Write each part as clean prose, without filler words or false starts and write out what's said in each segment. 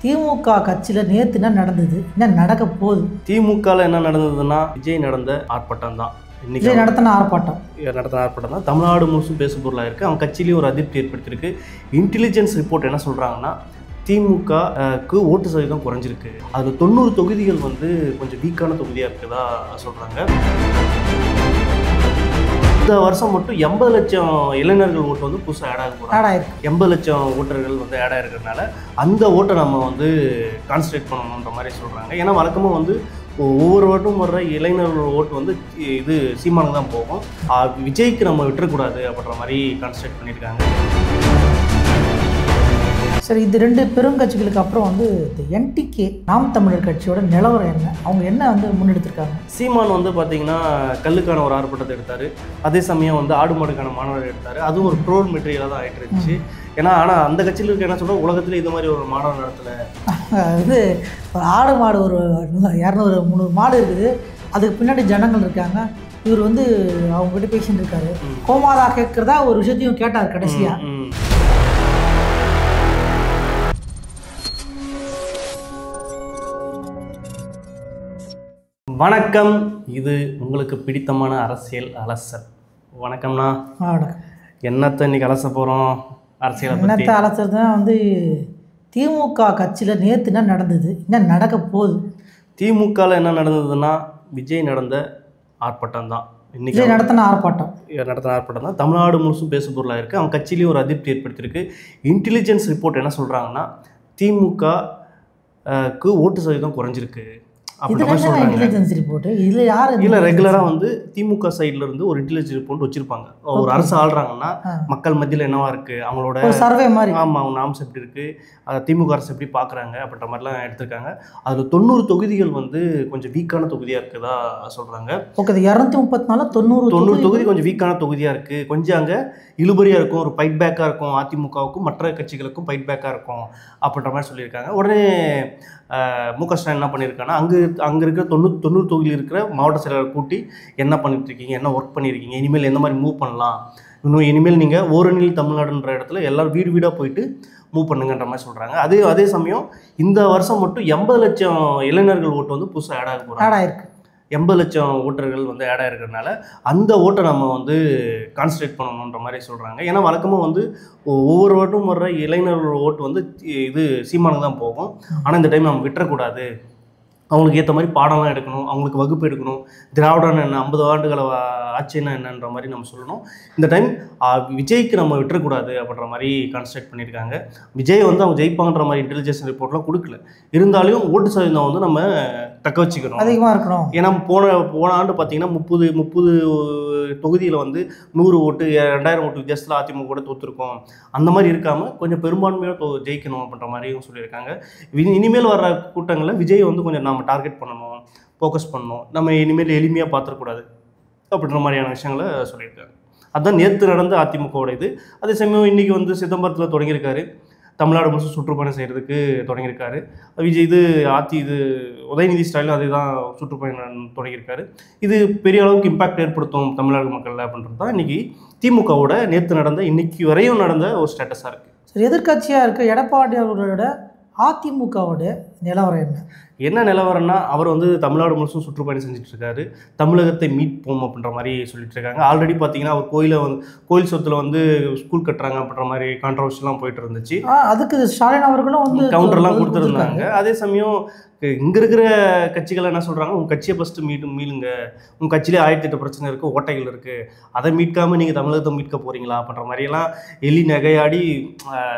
திமுக கட்சியில் நேற்று என்ன நடந்தது, என்ன நடக்க போகுது? திமுகவில் என்ன நடந்ததுன்னா, விஜய் நடந்த ஆர்ப்பாட்டம் தான். விஜய் நடத்தின ஆர்ப்பாட்டம் தான் தமிழ்நாடு முழுசும் பேசு பொருளாக இருக்குது. அவங்க கட்சியிலேயே ஒரு அதிருப்தி ஏற்படுத்தியிருக்கு. இன்டெலிஜென்ஸ் ரிப்போர்ட் என்ன சொல்கிறாங்கன்னா, திமுகக்கு ஓட்டு சதவீதம் குறைஞ்சிருக்கு. அதில் 90 தொகுதிகள் வந்து கொஞ்சம் வீக்கான தொகுதியாக இருக்குதா சொல்கிறாங்க. இந்த வருஷம் மட்டும் 80 லட்சம் இளைஞர்கள் ஓட்டு வந்து புதுசாக ஆட் ஆக போகிறாங்க. 80 லட்சம் ஓட்டர்கள் வந்து ஆட் ஆகிருக்கிறதுனால அந்த ஓட்டை நம்ம வந்து கான்சன்ட்ரேட் பண்ணணுன்ற மாதிரி சொல்கிறாங்க. ஏன்னா வழக்கமாக வந்து ஒவ்வொரு ஓட்டும் வர்ற இளைஞர்கள் ஓட்டு வந்து இது சீமானுக்கு தான் போகும். விஜய்க்கு நம்ம விட்டுறக்கூடாது அப்படின்ற மாதிரி கான்சன்ட்ரேட் பண்ணியிருக்காங்க. சரி, இது ரெண்டு பெருங்கட்சிகளுக்கு அப்புறம் வந்து இந்த என்டிகே நாம் தமிழர் கட்சியோட நிலவரம் என்ன, அவங்க என்ன வந்து முன்னெடுத்திருக்காங்க? சீமான் வந்து பார்த்தீங்கன்னா கல்லுக்கான ஒரு ஆர்ப்பாட்டத்தை எடுத்தார். அதே சமயம் வந்து ஆடு மாடுக்கான மாணவர் எடுத்தார். அதுவும் ஒரு ட்ரோல் மெட்டீரியலாக தான் ஆகிட்டு இருந்துச்சு. ஏன்னா ஆனால் அந்த கட்சியில் இருக்க என்ன சொல்கிறோம், உலகத்தில் இது மாதிரி ஒரு மாணவர் நடத்தலை. இது ஆடு மாடு ஒரு 200-300 மாடு இருக்குது, அதுக்கு பின்னாடி ஜனங்கள் இருக்காங்க. இவர் வந்து அவங்ககிட்ட பேசிட்டு இருக்காரு. கோமாதா கேட்குறதா ஒரு விஷயத்தையும் கேட்டார் கடைசியாக. வணக்கம், இது உங்களுக்கு பிடித்தமான அரசியல் அலசல். வணக்கம்ண்ணா. வணக்கம். என்னத்தை இன்னைக்கு அலச போகிறோம்? அரசியல் என்னத்தை அலசல் தான் வந்து திமுக கட்சியில் நேற்று என்ன நடந்தது, என்ன நடக்க போகுது? திமுகவில் என்ன நடந்ததுன்னா, விஜய் நடந்த ஆர்ப்பாட்டம் தான். விஜய் நடத்தின ஆர்ப்பாட்டம் தான் தமிழ்நாடு முழுசும் பேசு பொருளாக இருக்குது. அவங்க கட்சியிலேயே ஒரு அதிருப்தி ஏற்படுத்தியிருக்கு. இன்டெலிஜென்ஸ் ரிப்போர்ட் என்ன சொல்கிறாங்கன்னா, திமுகக்கு ஓட்டு சதவீதம் குறைஞ்சிருக்கு. இல்ல ரெகுலரா வந்து திமுக சைட்ல இருந்து ஒரு இன்டெலிஜென்ஸ் ரிப்போர்ட் வச்சிருப்பாங்க. ஒரு அரசு ஆள்றாங்கன்னா மக்கள் மத்தியில் என்னவா இருக்கு, அவங்களோட சர்வே மாதிரி, ஆமா அவங்க நாம்ஸ் எப்படி இருக்கு, திமுக அரசு எப்படி பாக்குறாங்க அப்படின்ற மாதிரிலாம் எடுத்திருக்காங்க. அதுல 90 தொகுதிகள் வந்து கொஞ்சம் வீக்கான தொகுதியா இருக்குதா சொல்றாங்க. 234 தொகுதி கொஞ்சம் வீக்கான தொகுதியா இருக்கு. கொஞ்சம் அங்க இழுபறியா இருக்கும், ஒரு ஃபைட் பேக்கா இருக்கும், அதிமுகவுக்கும் மற்ற கட்சிகளுக்கும் ஃபைட் பேக்கா இருக்கும் அப்படின்ற மாதிரி சொல்லியிருக்காங்க. உடனே மு க ஸ்டாலின் என்ன பண்ணியிருக்காங்கன்னா, அங்கே இருக்கிற 90 தொகுதியில் இருக்கிற மாவட்ட செயலாளர் கூட்டி என்ன பண்ணிட்டு இருக்கீங்க, என்ன ஒர்க் பண்ணியிருக்கீங்க, இனிமேல் எந்த மாதிரி மூவ் பண்ணலாம், இனிமேல் நீங்கள் ஓரணியில் தமிழ்நாடுன்ற இடத்துல எல்லோரும் வீடு வீடாக போயிட்டு மூவ் பண்ணுங்கன்ற மாதிரி சொல்கிறாங்க. அதே சமயம் இந்த வருஷம் மட்டும் 80 லட்சம் இளைஞர்கள் ஓட்டு வந்து புதுசாக ஆட் ஆக போகிறாங்க. 80 லட்சம் ஓட்டர்கள் வந்து ஆட் ஆகிருக்கிறதுனால அந்த ஓட்டை நம்ம வந்து கான்சன்ட்ரேட் பண்ணணுன்ற மாதிரி சொல்கிறாங்க. ஏன்னா வழக்கமாக வந்து ஒவ்வொரு ஓட்டும் வர்ற இளைஞர்கள் ஓட்டு வந்து இது சீமானுக்கு தான் போகும். ஆனால் இந்த டைம் நம்ம விட்டுறக்கூடாது, அவங்களுக்கு ஏற்ற மாதிரி பாடம்லாம் எடுக்கணும், அவங்களுக்கு வகுப்பு எடுக்கணும், திராவிடன் என்ன 50 ஆண்டுகள ஆட்சின்னா என்னன்ற மாதிரி நம்ம சொல்லணும். இந்த டைம் விஜய்க்கு நம்ம விட்டுறக்கூடாது அப்படின்ற மாதிரி கான்சன்ட்ரேட் பண்ணியிருக்காங்க. விஜய் வந்து அவங்க ஜெயிப்பாங்கன்ற மாதிரி இன்டெலிஜென்ஸ் ரிப்போர்ட்லாம் கொடுக்கல. இருந்தாலும் ஓட்டு சதவீதம் வந்து நம்ம தக்க வச்சுக்கணும், அதிகமாக இருக்கணும். ஏன்னா போன ஆண்டு பார்த்தீங்கன்னா 30 தொகுதியில் வந்து 100 ஓட்டு 2000 ஓட்டு வித்தியாசத்தில் அதிமுக கூட தோற்றுருக்கோம். அந்த மாதிரி இருக்காமல் கொஞ்சம் பெரும்பான்மையாக ஜெயிக்கணும் அப்படின்ற மாதிரியும் சொல்லியிருக்காங்க. இனிமேல் வர்ற கூட்டங்களில் விஜய் வந்து கொஞ்சம் நம்ம டார்கெட் பண்ணணும், ஃபோக்கஸ் பண்ணணும், நம்ம இனிமேல் எளிமையாக பார்த்துடக்கூடாது அப்படின்ற மாதிரியான விஷயங்களை சொல்லியிருக்காங்க. அதுதான் நேற்று நடந்த அதிமுகவோட இது. அதே சமயம் இன்றைக்கி வந்து சிதம்பரத்தில் தொடங்கியிருக்காரு, தமிழ்நாடு முழுசும் சுற்றுப்பயணம் செய்கிறதுக்கு தொடங்கியிருக்காரு விஜய். இது உதயநிதி ஸ்டாலின் அதே தான் சுற்றுப்பயணம் தொடங்கியிருக்காரு. இது பெரிய அளவுக்கு இம்பாக்ட் ஏற்படுத்தும் தமிழ்நாடு மக்களில் அப்படின்றது தான் இன்றைக்கி திமுகவோட நேற்று நடந்த இன்னைக்கு வரையும் நடந்த ஒரு ஸ்டேட்டஸாக இருக்குது. சரி, எதிர்கட்சியாக இருக்க எடப்பாடி அவர்களோட அதிமுகவோட நிலவரம் என்ன நிலவரம்னா, அவர் வந்து தமிழ்நாடு முழுசும் சுற்றுப்பயணம் செஞ்சுட்டு இருக்காரு. தமிழகத்தை மீட்போம் அப்படின்ற மாதிரி சொல்லிட்டு இருக்காங்க. ஆல்ரெடி பார்த்தீங்கன்னா அவர் கோயில் சொத்துல வந்து ஸ்கூல் கட்டுறாங்க அப்படின்ற மாதிரி கான்ட்ரவர்சிலாம் போயிட்டு இருந்துச்சு. அதுக்கு ஸ்டாலின் அவர்களும் வந்து கவுண்டர்லாம் கொடுத்துருந்தாங்க. அதே சமயம் இங்கே இருக்கிற கட்சிகள் என்ன சொல்கிறாங்க, உங்கள் கட்சியை ஃபஸ்ட்டு மீளுங்க, உங்கள் கட்சியிலே 1008 பிரச்சனை இருக்குது, ஓட்டைகள் இருக்குது, அதை மீட்காமல் நீங்கள் தமிழகத்தை மீட்க போகிறீங்களா அப்படின்ற மாதிரியெல்லாம் எள்ளி நகையாடி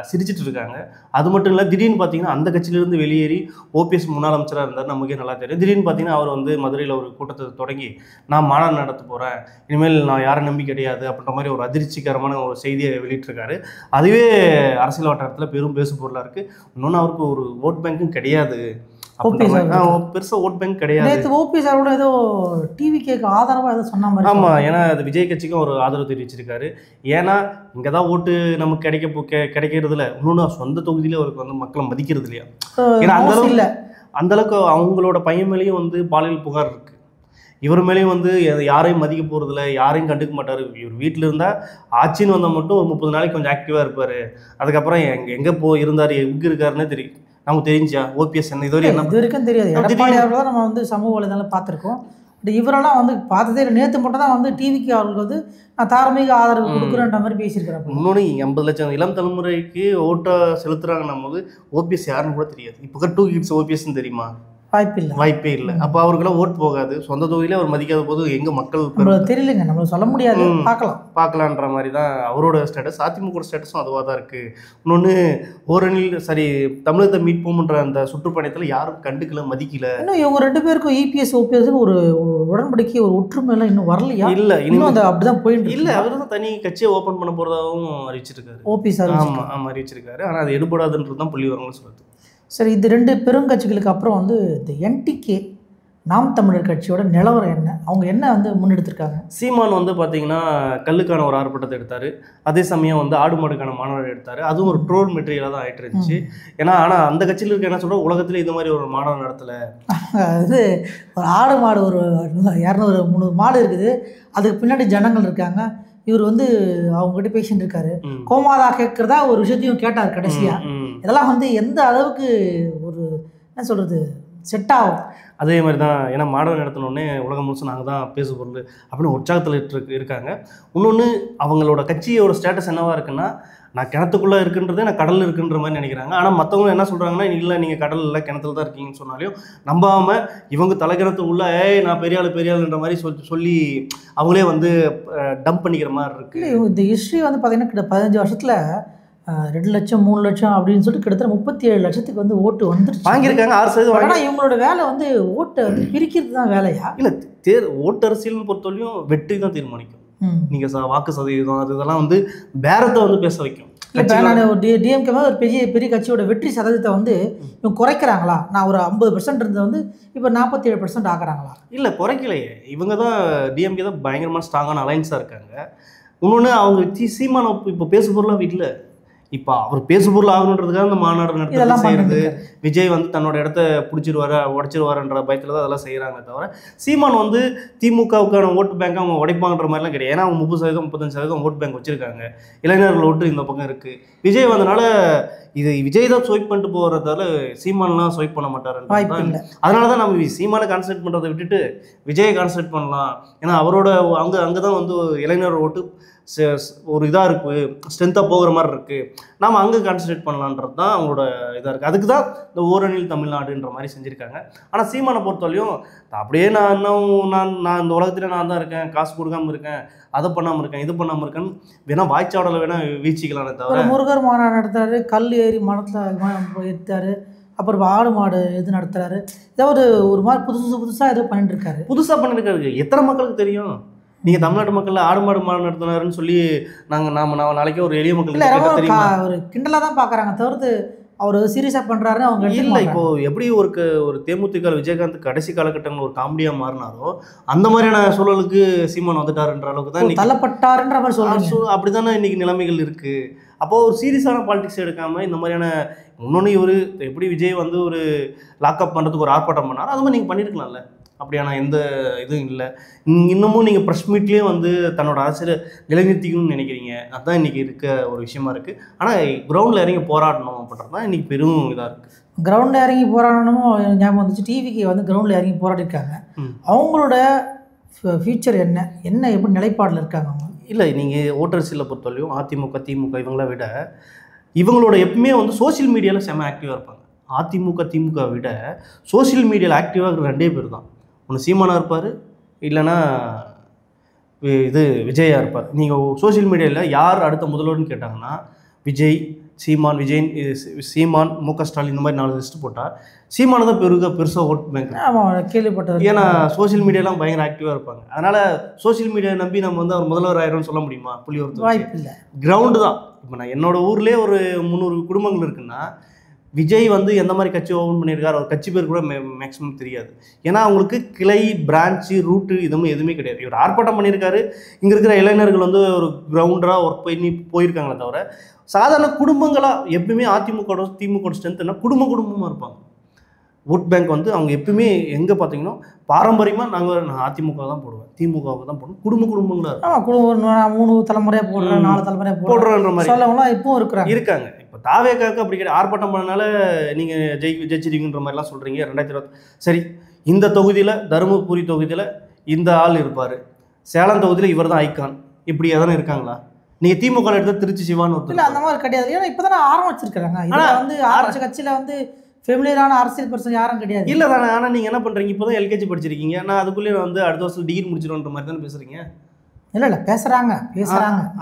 சிரிச்சிட்டு இருக்காங்க. அது மட்டும் இல்லை, திடீர்னு பார்த்தீங்கன்னா அந்த கட்சியிலேருந்து வெளியேறி ஓபிஎஸ் முன்னாள் அமைச்சராக இருந்தார், நமக்கே நல்லா தெரியும். திடீர்னு பார்த்தீங்கன்னா அவர் வந்து மதுரையில் ஒரு கூட்டத்தை தொடங்கி நான் மாநாடு நடத்த போகிறேன், இனிமேல் நான் யாரை நம்பி கிடையாது அப்படின்ற மாதிரி ஒரு அதிர்ச்சிகரமான ஒரு செய்தியை வெளியிட்டிருக்காரு. அதுவே அரசியல் வட்டாரத்தில் பெரும் பேசு பொருளாக இருக்குது. இன்னொன்று, அவருக்கு ஒரு ஓட் பேங்க்கும் கிடையாது, பெருசாக ஓட் பேங்க் கிடையாது. ஓபிஎஸ் அவரோட ஏதோ டிவிகேக்கு ஆதரவாக ஏதோ சொன்ன மாதிரி. ஆமாம், ஏன்னா அது விஜய் கட்சிக்கும் ஒரு ஆதரவு தெரிவிச்சிருக்காரு. ஏன்னா இங்கே தான் ஓட்டு நமக்கு கிடைக்கிறதுல, இன்னொன்று சொந்த தொகுதியிலே அவருக்கு வந்து மக்களை மதிக்கிறது இல்லையா. ஏன்னா அந்த அளவுக்கு அவங்களோட பையன் மேலேயும் வந்து பாலியல் புகார் இருக்குது, இவர் மேலேயும் வந்து யாரையும் மதிக்க போகிறதில்ல, யாரையும் கண்டுக்க மாட்டார். இவர் வீட்டில் இருந்தால் ஆட்சின்னு வந்தால் மட்டும் ஒரு 30 நாளைக்கு கொஞ்சம் ஆக்டிவாக இருப்பார். அதுக்கப்புறம் எங்கே இருந்தார், எங்கே இருக்காருன்னே நமக்கு தெரிஞ்சா ஓபிஎஸ் என்ன இதுவரை என்ன இது வரைக்கும் தெரியாது. எடப்பாடி அவர்கள் தான் நம்ம வந்து சமூக வலைதளம் பார்த்துருக்கோம். பட் இவரெல்லாம் வந்து பார்த்ததே இல்லை. நேற்று மட்டும் தான் வந்து டிவிக்கு அவர்களுக்கு வந்து நான் தார்மீக ஆதரவு கொடுக்குறேன்ற மாதிரி பேசியிருக்கிறப்ப இன்னொன்று 80 லட்சம் இளம் தலைமுறைக்கு ஓட்டை செலுத்துறாங்கன்னும் போது ஓபிஎஸ் யாருன்னு கூட தெரியாது. இப்போ 2 கிட்ஸ் ஓபிஎஸ்ன்னு தெரியுமா? வாய்ப்பே இல்லை. அப்போ அவருக்கெல்லாம் ஓட்டு போகாது. சொந்த தொகுதியிலே அவர் மதிக்காத போது எங்கே மக்கள் தெரியலங்க, நம்ம சொல்ல முடியாது. பார்க்கலான்ற மாதிரி தான் அவரோட ஸ்டேட்டஸ். அதிமுக ஸ்டேட்டஸும் அதுவாக தான் இருக்குது. இன்னொன்று ஓரணியில் தமிழகத்தை மீட்போம்ன்ற அந்த சுற்றுப்பயணத்தில் யாரும் கண்டுக்கல, மதிக்கல. இன்னும் இவங்க 2 பேருக்கும் இபிஎஸ் ஓபிஎஸ் ஒரு உடன்படிக்கை, ஒரு ஒற்றுமையெல்லாம் இன்னும் வரலையா? இல்லை, இன்னும் அந்த அப்படிதான் போயிட்டு இல்லை. அவர் தான் தனி கட்சியை ஓப்பன் பண்ண போகிறதாகவும் அறிவிச்சிருக்காரு. ஓபிஎஸ் ஆமாம் அறிவிச்சிருக்காரு. ஆனால் அது எடுபடாதுன்றது தான் புள்ளிவிவரங்கள் சொல்லுது. சரி, இது 2 பெருங்கட்சிகளுக்கு அப்புறம் வந்து இந்த என்டிகே நாம் தமிழர் கட்சியோட நிலவரம் என்ன? அவங்க என்ன வந்து முன்னெடுத்திருக்காங்க? சீமான் வந்து பார்த்தீங்கன்னா கல்லுக்கான ஒரு ஆர்ப்பாட்டத்தை எடுத்தார். அதே சமயம் வந்து ஆடு மாடுக்கான மாநாடு எடுத்தார். அதுவும் ஒரு ட்ரோல் மெட்டீரியலாக தான் ஆகிட்டு இருந்துச்சு. ஏன்னா ஆனால் அந்த கட்சியில் இருக்க என்ன சொல்கிறோம், உலகத்தில் இது மாதிரி ஒரு மாநாடு நடத்தலை. அது ஒரு ஆடு மாடு ஒரு 200-300 மாடு இருக்குது, அதுக்கு பின்னாடி ஜனங்கள் இருக்காங்க. இவர் வந்து அவங்ககிட்ட பேசிட்டு இருக்காரு. கோமாதா கேட்குறதா ஒரு விஷயத்தையும் கேட்டார் கடைசியாக. இதெல்லாம் வந்து எந்த அளவுக்கு ஒரு என்ன சொல்கிறது செட் ஆகும்? அதே மாதிரி தான். ஏன்னா மாடல் நடத்தினோடனே உலகம் முழுசும் நாங்கள் தான் பேசு பொருள் அப்படின்னு உற்சாகத்தில் இருக்காங்க. இன்னொன்று அவங்களோட கட்சியோட ஸ்டேட்டஸ் என்னவாக இருக்குன்னா, நான் கிணத்துக்குள்ளே இருக்குன்றதே நான் கடலில் இருக்குன்ற மாதிரி நினைக்கிறாங்க. ஆனால் மற்றவங்க என்ன சொல்கிறாங்கன்னா, இல்லை நீங்கள் கடல் இல்லை கிணத்துல தான் இருக்கீங்கன்னு சொன்னாலையும் நம்பாமல் இவங்க தலைக்கிணத்து உள்ள நான் பெரிய ஆளுன்ற மாதிரி சொல்லி அவங்களே வந்து டம்ப் பண்ணிக்கிற மாதிரி இருக்குது. இந்த ஹிஸ்ட்ரி வந்து பார்த்திங்கன்னா கிட்ட 15 வருஷத்தில் 2 லட்சம் 3 லட்சம் அப்படின்னு சொல்லிட்டு கிட்டத்தட்ட 37 லட்சத்துக்கு வந்து ஓட்டு வந்துருச்சு, வாங்கியிருக்காங்க. 6% ஆனால் இவங்களோட வேலை வந்து ஓட்டை வந்து பிரிக்கிறது தான் வேலையா? இல்லை, ஓட்டு அரசியல்னு பொறுத்தவரையும் வெற்றி தான் தீர்மானிக்கும். நீங்கள் வாக்கு சதவீதம் இதெல்லாம் வந்து பேரத்தை வந்து பேச வைக்கும். டிஎம்கே ஒரு பெரிய கட்சியோட வெற்றி சதவீதத்தை வந்து இவங்க குறைக்கிறாங்களா? நான் ஒரு 50% இருந்தது வந்து இப்போ 47% ஆக்குறாங்களா? இல்லை, குறைக்கலையே. இவங்க தான் டிஎம்கே தான் பயங்கரமாக ஸ்ட்ராங்கான அலைன்ஸாக இருக்காங்க. இன்னொன்று அவங்க சீமான இப்போ பேசு பொருளாக வீட்டில் இப்போ அவர் பேசு பொருள் ஆகணுன்றதுக்காக அந்த மாநாடு நடத்தி செய்கிறது. விஜய் வந்து தன்னோட இடத்த உடைச்சிருவாருன்ற பயத்தில் தான் அதெல்லாம் செய்கிறாங்க. தவிர சீமான் வந்து திமுகவுக்கான ஓட்டு பேங்க் அவங்க உடைப்பாங்கன்ற மாதிரிலாம் கிடையாது. ஏன்னா அவங்க 30% 35% ஓட்டு பேங்க் வச்சுருக்காங்க. இளைஞர்கள் ஓட்டு இந்த பக்கம் இருக்குது. விஜய் வந்தனால இது விஜய் தான் ஸ்வைப் பண்ணிட்டு போகிறதால சீமான்லாம் ஸ்வைப் பண்ண மாட்டார். அதனால தான் நம்ம சீமானை கான்சன்ட்ரேட் பண்ணுறதை விட்டுட்டு விஜயை கான்சன்ட்ரேட் பண்ணலாம். ஏன்னா அவரோட அங்கே தான் வந்து இளைஞர் ஓட்டு ஒரு இதாக இருக்குது, ஸ்ட்ரென்த்தாக போகிற மாதிரி இருக்குது. நாம் அங்கே கான்சன்ட்ரேட் பண்ணலான்றது தான் அவங்களோட இதாக இருக்குது. அதுக்கு தான் இந்த ஓரணியில் தமிழ்நாடுன்ற மாதிரி செஞ்சுருக்காங்க. ஆனால் சீமானை பொறுத்தவரையும் அப்படியே நான் இந்த உலகத்தில் நான் தான் இருக்கேன், காசு கொடுக்காமல் இருக்கேன், அதை பண்ணாமல் இருக்கேன், இது பண்ணாமல் இருக்கேன்னு வேணால் வாய்ச்சாவடில் வேணால் வீழ்ச்சிக்கலானே தவிர. முருகர் மாநாடு நடத்துறாரு, கல் ஏறி மரத்தில் எடுத்தாரு, அப்புறம் ஆடு மாடு இது நடத்துறாரு. ஏதாவது ஒரு மாதிரி புதுசாக ஏதோ பண்ணிட்டு இருக்காரு. புதுசாக பண்ணிருக்காரு. எத்தனை மக்களுக்கு தெரியும்? நீங்கள் தமிழ்நாட்டு மக்கள் ஆடு மாடு நடத்தினாருன்னு சொல்லி நான் நாளைக்கே ஒரு எளிய மக்கள் தெரியுமா? ஒரு கிண்டலாக தான் பார்க்குறாங்க தவிர்த்து அவர் சீரியஸாக பண்ணுறாருன்னு அவங்க இல்லை. இப்போது எப்படி ஒரு தேமுதிக விஜயகாந்த் கடைசி காலகட்டங்களில் ஒரு காமெடியாக மாறினாரோ அந்த மாதிரியான சூழலுக்கு சீமான் வந்துட்டாருன்ற அளவுக்கு தான் தள்ளப்பட்டாருன்ற மாதிரி சொல்லுவாங்க. அப்படி தானே இன்றைக்கி நிலைமைகள் இருக்குது. அப்போது ஒரு சீரியஸான பாலிடிக்ஸ் எடுக்காமல் இந்த மாதிரியான இன்னொன்று இவர் எப்படி விஜய் வந்து ஒரு லாக்அப் பண்ணுறதுக்கு ஒரு ஆர்ப்பாட்டம் பண்ணாரோ அது மாதிரி நீங்கள் பண்ணியிருக்கலாம்ல. அப்படியான எந்த இதுவும் இல்லை. இன்னமும் நீங்கள் ப்ரெஸ் மீட்லேயே வந்து தன்னோட அரசியலை நிலைநிறுத்திக்கணும்னு நினைக்கிறீங்க. அதுதான் இன்றைக்கி இருக்க ஒரு விஷயமா இருக்குது. ஆனால் கிரவுண்டில் இறங்கி போராடணும் அப்படின்றது தான் இன்றைக்கி பெரும் இதாக இருக்குது. கிரவுண்டில் இறங்கி போராடணும் ஞாபகம் வந்துச்சு. டிவிக்கு வந்து கிரவுண்டில் இறங்கி போராடிருக்காங்க. அவங்களோட ஃபியூச்சர் என்ன எப்படி நிலைப்பாடில் இருக்காங்க அவங்க? இல்லை, நீங்கள் ஓட்டரசியலை பொறுத்தவரையும் அதிமுக திமுக இவங்கள விட இவங்களோட எப்பவுமே வந்து சோசியல் மீடியாவில் செம்ம ஆக்டிவாக இருப்பாங்க. அதிமுக திமுக விட சோசியல் மீடியாவில் ஆக்டிவாக இருக்கிற 2 பேர் தான். ஒன்று சீமானாக இருப்பார், இல்லைன்னா இது விஜயாக இருப்பார். நீங்கள் சோசியல் மீடியாவில் யார் அடுத்த முதல்வர்னு கேட்டாங்கன்னா விஜய், சீமான், மு க ஸ்டாலின் இந்த மாதிரி 4 லிஸ்ட்டு போட்டால் சீமானை தான் பெருசாக ஓட் பேங்க். ஆமாம், கேள்விப்பட்டது. ஏன்னா சோசியல் மீடியாலாம் பயங்கர ஆக்டிவாக இருப்பாங்க. அதனால் சோசியல் மீடியாவை நம்பி நம்ம வந்து அவர் முதல்வர் ஆயிரம்னு சொல்ல முடியுமா? வாய்ப்பு இல்லை. கிரவுண்டு தான். இப்போ நான் என்னோடய ஊர்லேயே ஒரு 300 குடும்பங்கள் இருக்குன்னா விஜய் வந்து எந்த மாதிரி கட்சி ஓப்பன் பண்ணியிருக்காரு, அவர் கட்சி பேர் கூட மேக்ஸிமம் தெரியாது. ஏன்னா அவங்களுக்கு கிளை, பிரான்ச்சு, ரூட்டு எதுவுமே கிடையாது. இவர் ஆர்ப்பாட்டம் பண்ணியிருக்காரு. இங்கே இருக்கிற இளைஞர்கள் வந்து ஒரு கிரவுண்டராக ஒர்க் பண்ணி போயிருக்காங்களே தவிர சாதாரண குடும்பங்களாக எப்பவுமே அதிமுக திமுக ஸ்ட்ரென்த் என்ன குடும்பமாக இருப்பாங்க. ஓட் பேங்க் வந்து அவங்க எப்பவுமே எங்கே பார்த்தீங்கன்னா பாரம்பரியமாக நான் அதிமுக தான் போடுவேன், திமுகவுக்கு தான் போடுவேன், குடும்பங்களாக இருக்கும். குடும்பம் 3 தலைமுறையாக போடுறேன், 4 தலைமுறையாக போடுறேன்ற மாதிரி இப்பவும் இருக்காங்க. இப்போ தாவேக்காவுக்கு அப்படி கிடையாது. ஆர்ப்பாட்டம் பண்ணனால நீங்கள் ஜெயிச்சிருவீங்கன்ற மாதிரிலாம் சொல்கிறீங்க. 2020 சரி, இந்த தொகுதியில் தருமபுரி தொகுதியில் இந்த ஆள் இருப்பார், சேலம் தொகுதியில் இவர் தான் ஐக்கான், இப்படி எதனா இருக்காங்களா? நீங்கள் திமுக எடுத்தால் திருச்சி சிவான்னு இல்லை அந்த மாதிரி கிடையாது. ஏன்னா இப்போ தானே ஆரம்பிச்சிருக்கிறாங்க. இதில் வந்து ஆரம்பிச்ச கட்சியில் வந்து ஃபெமிலியரான அரசியல் பர்சன் யாரும் கிடையாது. இல்லை தானே. ஆனால் நீங்கள் என்ன பண்ணுறீங்க, இப்போ தான் எல்கேஜி படிச்சிருக்கீங்க, நான் அதுக்குள்ளே வந்து அடுத்த வருஷம் டிகிரி முடிச்சிடுன்ற மாதிரி தானே பேசுகிறீங்க. இல்லை பேசுகிறாங்க.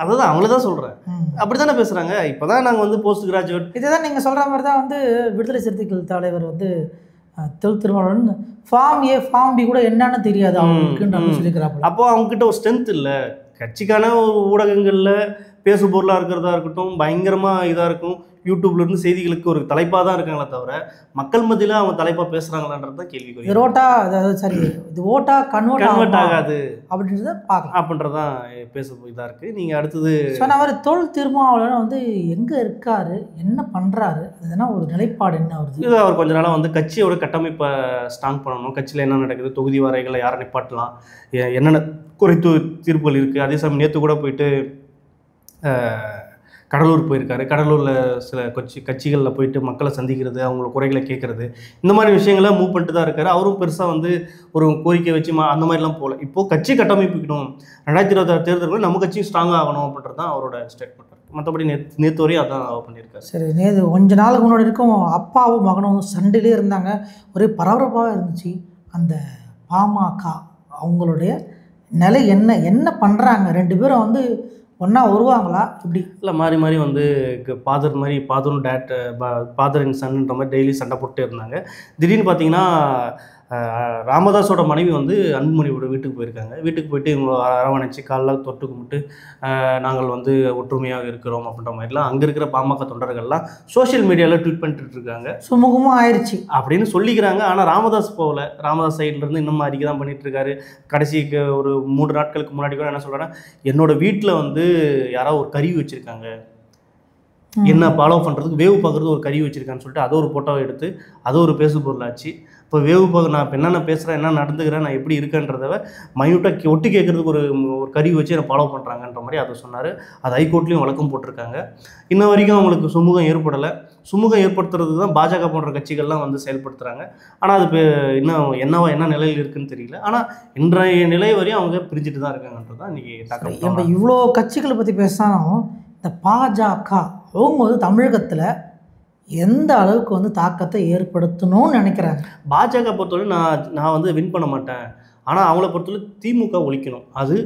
அதுதான் அவங்கள தான் சொல்கிறேன், அப்படி தானே பேசுகிறாங்க. இப்போ தான் நாங்கள் வந்து போஸ்ட் கிராஜுவேட். இதை தான் நீங்கள் சொல்கிற மாதிரி தான் வந்து விடுதலை சிறுத்தைகள் தலைவர் வந்து Thirumavalavan form A form B கூட என்னன்னு தெரியாது அவங்களுக்குன்னு சொல்லிக்கிறாங்க. அப்போது அவங்ககிட்ட ஒரு ஸ்ட்ரென்த் இல்லை. கட்சிக்கான ஒரு ஊடகங்களில் பேசு பொருளாக இருக்கிறதா இருக்கட்டும், பயங்கரமாக இதாக இருக்கும், யூடியூப்லேருந்து செய்திகளுக்கு ஒரு தலைப்பாக தான் இருக்காங்களே தவிர மக்கள் மத்தியில் அவங்க தலைப்பாக பேசுகிறாங்களான்றது தான் கேள்விக்குரிய. இது ரோட்டா, அதாவது சரி இது ஓட்டா கன்வெர்ட் ஆகாது அப்படின்றத பார்க்கலாம் அப்படின்றதான் பேச இதாக இருக்குது. நீங்கள் அடுத்தது சொன்ன மாதிரி தொல் திருமாவளவன் வந்து எங்கே இருக்காரு, என்ன பண்ணுறாரு, அதுனா ஒரு நிலைப்பாடு என்ன வருது. இது அவர் கொஞ்ச நாளாக வந்து கட்சியோட கட்டமைப்பை ஸ்ட்ராங் பண்ணணும், கட்சியில் என்ன நடக்குது, தொகுதி வரைகளை யாரை நிப்பாட்டலாம், என்னென்ன குறைத்து தீர்ப்புகள் இருக்குது. அதே சமயம் நேற்று கூட போயிட்டு கடலூர் போயிருக்காரு. கடலூரில் சில கட்சிகளில் போயிட்டு மக்களை சந்திக்கிறது, அவங்களோட குறைகளை கேட்குறது, இந்த மாதிரி விஷயங்களை மூவ் பண்ணிட்டு தான் இருக்காரு. அவரும் பெருசாக வந்து ஒரு கோரிக்கை வச்சு அந்த மாதிரிலாம் போகல. இப்போது கட்சி கட்டமைப்பிக்கணும், 2026 தேர்தல்கள் நம்ம கட்சியும் ஸ்ட்ராங்காக ஆகணும் அப்படின்றது தான் அவரோட ஸ்டேட்மெண்ட். மற்றபடி நேற்று வரையும் அதான் பண்ணியிருக்காரு. சரி, நேற்று கொஞ்ச நாளுக்கு முன்னாடி இருக்கும் அப்பாவும் மகனும் சண்டையிலே இருந்தாங்க, ஒரே பரபரப்பாக இருந்துச்சு. அந்த பாமக அவங்களுடைய நிலை என்ன பண்ணுறாங்க, ரெண்டு பேரும் வந்து ஒன்றா வருவாங்களா இப்படி இல்லை மாறி மாறி வந்து ஃபாதர் மாதிரி ஃபாதரும் ஃபாதர் அண்ட் சன்ன்ற மாதிரி டெய்லி சண்டை போட்டு இருந்தாங்க. திடீர்னு பார்த்தீங்கன்னா ராமதாஸோட மனைவி வந்து அன்புமணியோட வீட்டுக்கு போயிருக்காங்க. வீட்டுக்கு போயிட்டு இவங்களை அரவணைச்சி காலில் தொட்டு கும்பிட்டு நாங்கள் வந்து ஒற்றுமையாக இருக்கிறோம் அப்படின்ற மாதிரிலாம் அங்கே இருக்கிற பாமக தொண்டர்கள்லாம் சோஷியல் மீடியாவில் ட்வீட் பண்ணிட்டு இருக்காங்க. சுமூகமாக ஆயிடுச்சு அப்படின்னு சொல்லிக்கிறாங்க. ஆனால் ராமதாஸ் போகல, ராமதாஸ் சைட்லேருந்து இன்னும் அறிக்கை தான் பண்ணிட்டு இருக்காரு. கடைசிக்கு ஒரு 3 நாட்களுக்கு முன்னாடி கூட என்ன சொல்கிறேன்னா, என்னோட வீட்டில் வந்து யாராவது ஒரு கருவி வச்சுருக்காங்க, என்ன ஃபாலோ பண்ணுறதுக்கு வேவு பார்க்குறது ஒரு கருவி வச்சுருக்கான்னு சொல்லிட்டு அதை ஒரு ஃபோட்டோவை எடுத்து அதை ஒரு பேசு பொருளாச்சு. இப்போ வேவு பார்க்க நான் இப்போ என்னென்ன பேசுகிறேன், என்ன நடந்துக்கிறேன், நான் எப்படி இருக்கேன்றதை மைன்யூட்டாக ஒட்டி கேட்குறதுக்கு ஒரு கருவி வச்சு என்னை ஃபாலோ பண்ணுறாங்கன்ற மாதிரி அதை சொன்னார். அது ஹைகோர்ட்லேயும் வழக்கம் போட்டிருக்காங்க. இன்ன வரைக்கும் அவங்களுக்கு சுமூகம் ஏற்படலை. சுமூகம் ஏற்படுத்துறது தான் பாஜக போன்ற கட்சிகள்லாம் வந்து செயல்படுத்துகிறாங்க. ஆனால் அது இன்னும் என்ன நிலையில் இருக்குதுன்னு தெரியல. ஆனால் இன்றைய நிலை வரையும் அவங்க பிரிஞ்சுட்டு தான் இருக்காங்கன்றது தான் இன்றைக்கி தாக்கம். நம்ம இவ்வளோ கட்சிகளை பற்றி பேசினாலும் இந்த பாஜக அவங்க வந்து தமிழகத்தில் எந்த அளவுக்கு வந்து தாக்கத்தை ஏற்படுத்தணும்னு நினைக்கிறாங்க. பாஜக பொறுத்தவரை நான் வந்து வின் பண்ண மாட்டேன், ஆனால் அவங்கள பொறுத்தவரை திமுக ஒழிக்கணும், அது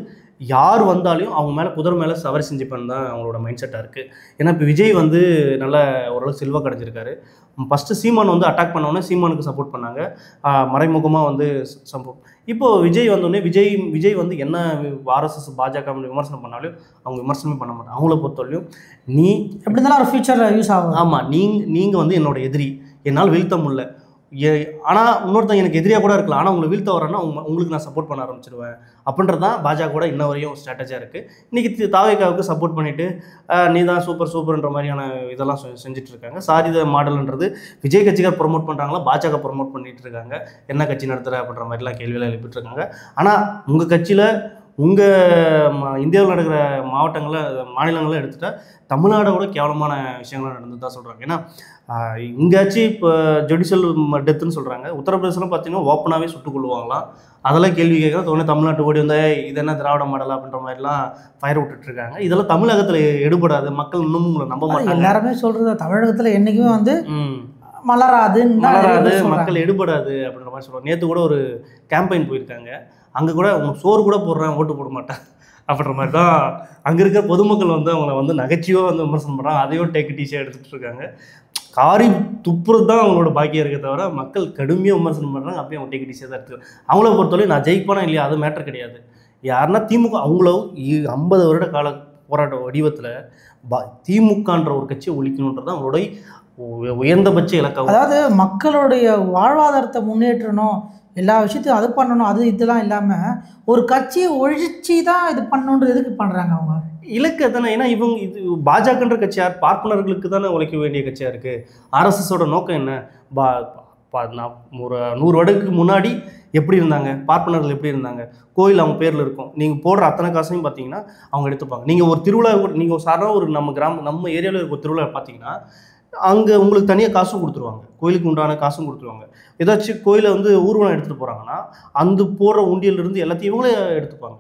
யார் வந்தாலும் அவங்க மேலே குதிரை மேலே சவாரி செஞ்சுப்பேன்னு தான் அவங்களோட மைண்ட் செட்டாக இருக்குது. ஏன்னா இப்போ விஜய் வந்து நல்ல ஓரளவு செல்வாக்கு அடைஞ்சிருக்காரு. ஃபஸ்ட்டு சீமான் வந்து அட்டாக் பண்ணோன்னே சீமானுக்கு சப்போர்ட் பண்ணாங்க, மறைமுகமாக வந்து சப்போர்ட். இப்போது விஜய் வந்தோடனே விஜய் வந்து என்ன ஆர்எஸ்எஸ் பாஜக விமர்சனம் பண்ணாலும் அவங்க விமர்சனமே பண்ண மாட்டாங்க. அவங்கள பொறுத்தவரையும் நீ எப்படி இருந்தாலும் ஒரு ஃபியூச்சரில் யூஸ் ஆகும். ஆமாம், நீங்கள் வந்து என்னோட எதிரி, என்னால் வீழ்த்த முடியல, ஆனால் இன்னொருத்தன் எனக்கு எதிரியாக கூட இருக்கலாம், ஆனால் உங்களை வீழ்த்த வரேன்னா உங்களுக்கு நான் சப்போர்ட் பண்ண ஆரம்பிச்சிடுவேன் அப்படின்றது தான் பாஜக கூட இன்ன வரையும் ஸ்ட்ராட்டஜியாக இருக்குது. இன்றைக்கி தாவேக்காவுக்கு சப்போர்ட் பண்ணிவிட்டு நீ தான் சூப்பர்ன்ற மாதிரியான இதெல்லாம் செஞ்சுட்டு இருக்காங்க. சாரித மாடல்ன்றது விஜய் கட்சிக்கார் ப்ரொமோட் பண்ணுறாங்களா, பாஜக ப்ரொமோட் பண்ணிகிட்டு இருக்காங்க, என்ன கட்சி நடத்துகிற அப்படின்ற மாதிரிலாம் கேள்வியெல்லாம் எழுப்பிட்டு இருக்காங்க. ஆனால் உங்கள் கட்சியில் இந்தியாவில் நடக்கிற மாநிலங்களில் எடுத்துகிட்டா தமிழ்நாடோட கேவலமான விஷயங்கள்லாம் நடந்து தான் சொல்கிறாங்க. ஏன்னா இங்கேயாச்சும் இப்போ ஜுடிஷியல் டெத்துன்னு சொல்கிறாங்க, உத்தரப்பிரதேசம் பார்த்தீங்கன்னா ஓப்பனாகவே சுட்டுக் கொள்ளுவாங்களாம். அதெல்லாம் கேள்வி கேட்குறது உடனே தமிழ்நாட்டு ஓடி வந்தால் இது என்ன திராவிட மாடலா அப்படின்ற மாதிரிலாம் ஃபயர் விட்டுட்ருக்காங்க. இதெல்லாம் தமிழகத்தில் எடுபடாது, மக்கள் இன்னமும் உங்களை நம்ப மாட்டாங்க. எல்லாருமே சொல்கிறது தமிழகத்தில் என்றைக்குமே வந்து மலராது, மக்கள் எடுபடாது அப்படின்ற மாதிரி சொல்லுவாங்க. நேற்று கூட ஒரு கேம்பெயின் போயிருக்காங்க, அங்கே கூட உனக்கு சோறு கூட போடுறேன், ஓட்டு போட மாட்டேன் அப்படின்ற மாதிரி தான் அங்கே இருக்கிற பொதுமக்கள் வந்து அவங்கள வந்து நகைச்சுவாக வந்து விமர்சனம் பண்ணுறாங்க. அதையும் டேக் டீஸாக எடுத்துகிட்டு இருக்காங்க. காரி துப்புறது தான் அவங்களோட பாக்கியாக இருக்க தவிர மக்கள் கடுமையாக விமர்சனம் பண்ணுறாங்க, அப்படியே அவங்க டேக் டீஸாக தான் எடுத்துக்கிறாங்க. அவங்கள பொறுத்தவரை நான் ஜெயிப்பானா இல்லையா அது மேட்டர் கிடையாது. யாருன்னா திமுக அவங்கள 50 வருட கால போராட்ட வடிவத்தில் திமுகன்ற ஒரு கட்சியை ஒழிக்கணுன்றது அவங்களுடைய உயர்ந்தபட்ச இலக்காகும். அதாவது மக்களுடைய வாழ்வாதாரத்தை முன்னேற்றணும், எல்லா விஷயத்தையும் அது பண்ணணும், அது இதெல்லாம் இல்லாமல் ஒரு கட்சியை ஒழிச்சு தான் இது பண்ணணுன்றது எதுக்கு பண்ணுறாங்க அவங்க? இலக்கு தானே. ஏன்னா இது பாஜகன்ற கட்சியார் பார்ப்பனர்களுக்கு தானே உழைக்க வேண்டிய கட்சியாக இருக்குது. ஆர்எஸ்எஸோட நோக்கம் என்ன? ஒரு 100 வருடத்துக்கு முன்னாடி எப்படி இருந்தாங்க, பார்ப்பனர்கள் எப்படி இருந்தாங்க, கோயில் அவங்க பேரில் இருக்கும். நீங்கள் போடுற அத்தனை காசையும் பார்த்தீங்கன்னா அவங்க எடுத்துப்பாங்க. நீங்கள் ஒரு திருவிழா நீங்கள் சாதாரண ஒரு நம்ம ஏரியாவில் இருக்க ஒரு திருவிழா பார்த்தீங்கன்னா அங்கே உங்களுக்கு தனியாக காசும் கொடுத்துருவாங்க, கோயிலுக்கு உண்டான காசும் கொடுத்துருவாங்க. ஏதாச்சும் கோயிலை வந்து ஊர்வலம் எடுத்துகிட்டு போகிறாங்கன்னா அந்த போடுற உண்டியலிருந்து எல்லாத்தையும் இவங்களே எடுத்துப்பாங்க.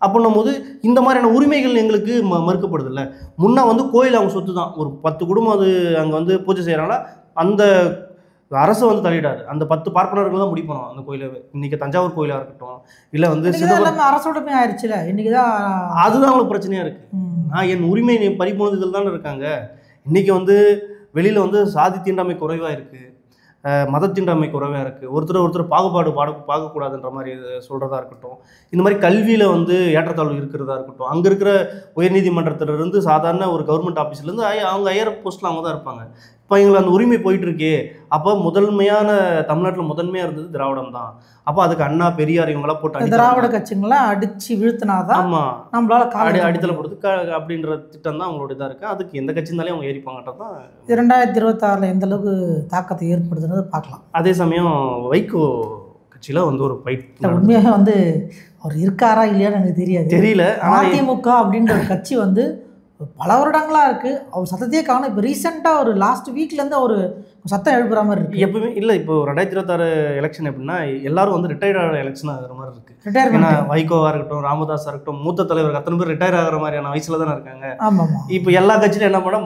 அப்படின்னும் போது இந்த மாதிரியான உரிமைகள் எங்களுக்கு மறுக்கப்படுது இல்லை. முன்னே வந்து கோயில் அவங்க சொத்து தான். ஒரு 10 குடும்பம் அது அங்கே வந்து பூஜை செய்கிறாங்கன்னா அந்த அரசு வந்து தலையிடாது. அந்த 10 பார்ப்பனர்கள் தான் முடிப்போம் அந்த கோயிலவே. இன்னைக்கு தஞ்சாவூர் கோயிலாக இருக்கட்டும், இல்லை வந்து அரசோடமே ஆயிடுச்சுல. இன்னைக்கு தான் அதுதான் அவங்களுக்கு பிரச்சனையாக இருக்குது. நான் என் உரிமை பறிபோனதில் தானே இருக்காங்க. இன்றைக்கி வந்து வெளியில் வந்து சாதி தீண்டாமை குறைவாக இருக்குது, மத தீண்டாமை குறைவாக இருக்குது, ஒருத்தர் பாகுபாடு பார்க்கக்கூடாதுன்ற மாதிரி சொல்கிறதா இருக்கட்டும், இந்த மாதிரி கல்வியில் வந்து ஏற்றத்தாழ்வு இருக்கிறதா இருக்கட்டும், அங்கே இருக்கிற உயர்நீதிமன்றத்திலிருந்து சாதாரண ஒரு கவர்மெண்ட் ஆஃபீஸ்லேருந்து அவங்க ஹையர் போஸ்ட்டில் அவங்க தான் இருப்பாங்க. இப்போ எங்களுக்கு அந்த உரிமை போயிட்டுருக்கே. அப்போ தமிழ்நாட்டில் முதன்மையாக இருந்தது திராவிடம் தான். அப்போ அதுக்கு அண்ணா பெரியார் இவங்களாம் போட்டு திராவிட கட்சிங்களாம் அடித்து வீழ்த்தினாதான் ஆமாம் நம்மளால அடித்தலை கொடுத்து அப்படின்ற திட்டம் தான் அவங்களோட இதாக இருக்குது. அதுக்கு எந்த கட்சினாலே அவங்க ஏறிப்பாங்கன்றது தான் 2026 எந்த அளவுக்கு தாக்கத்தை ஏற்படுதுன்னு பார்க்கலாம். அதே சமயம் வைகோ கட்சியில் வந்து ஒரு ஃபைட் உண்மையாக வந்து அவர் இருக்காரா இல்லையான்னு எனக்கு தெரியல. அதிமுக அப்படின்ற ஒரு கட்சி வந்து பல வருடங்களாக இருக்குது. அவர் சத்தத்தையே காணும். இப்போ ரீசெண்டாக ஒரு லாஸ்ட் வீக்லேருந்து அவர் சத்தம் எழுப்புற மாதிரி இருக்குது. எப்பவுமே இல்லை. இப்போ 2026 எலெக்ஷன் எப்படின்னா எல்லாரும் வந்து ரிட்டையர்ட் ஆகிற எலெக்ஷன் ஆகிற மாதிரி இருக்குது. ஏன்னா வைகோவாக இருக்கட்டும், ராமதாஸாக இருக்கட்டும், மூத்த தலைவர் அத்தனை பேர் ரிட்டையர் ஆகிற மாதிரியான வயசில் தானே இருக்காங்க. ஆமாம். இப்போ எல்லா கட்சியிலும் என்ன பண்ண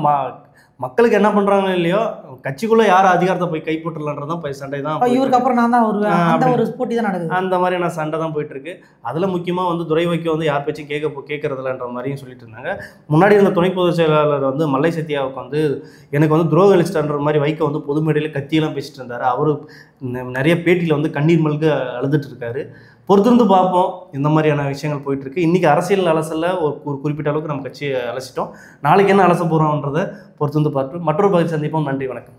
மக்களுக்கு என்ன பண்ணுறாங்க இல்லையோ, கட்சிக்குள்ளே யார் அதிகாரத்தை போய் கைப்பற்றலான்றதான் போய் சண்டை தான். இவருக்கு அப்புறம் நான் தான் ஒரு போட்டி தான் நடக்குது. அந்த மாதிரியான சண்டை தான் போயிட்டுருக்கு. அதில் முக்கியமாக வந்து துரை வைக்கோ வந்து யார் பேச்சும் கேட்கறதில்லன்ற மாதிரியும் சொல்லிட்டு இருந்தாங்க. முன்னாடி இருந்த துணை பொதுச் செயலாளர் வந்து மல்லை சத்யாவுக்கு வந்து எனக்கு வந்து துரோகம் அளிச்சிட்டன்ற மாதிரி வைக்கோ வந்து பொது மேடையில் கத்தியெல்லாம் பேசிட்டு இருந்தார். அவர் நிறைய பேட்டியில் வந்து கண்ணீர் மல்க அழுதுட்டு இருக்காரு. பொறுத்திருந்து பார்ப்போம் இந்த மாதிரியான விஷயங்கள் போயிட்டுருக்கு. இன்றைக்கி அரசியல் அலசலில் ஒரு குறிப்பிட்ட அளவுக்கு நம்ம கட்சியை அலசிட்டோம். நாளைக்கு என்ன அலச போகிறோன்றதை பொறுத்திருந்து பார்த்து மற்றொரு பகுதி சந்திப்போம். நன்றி, வணக்கம்.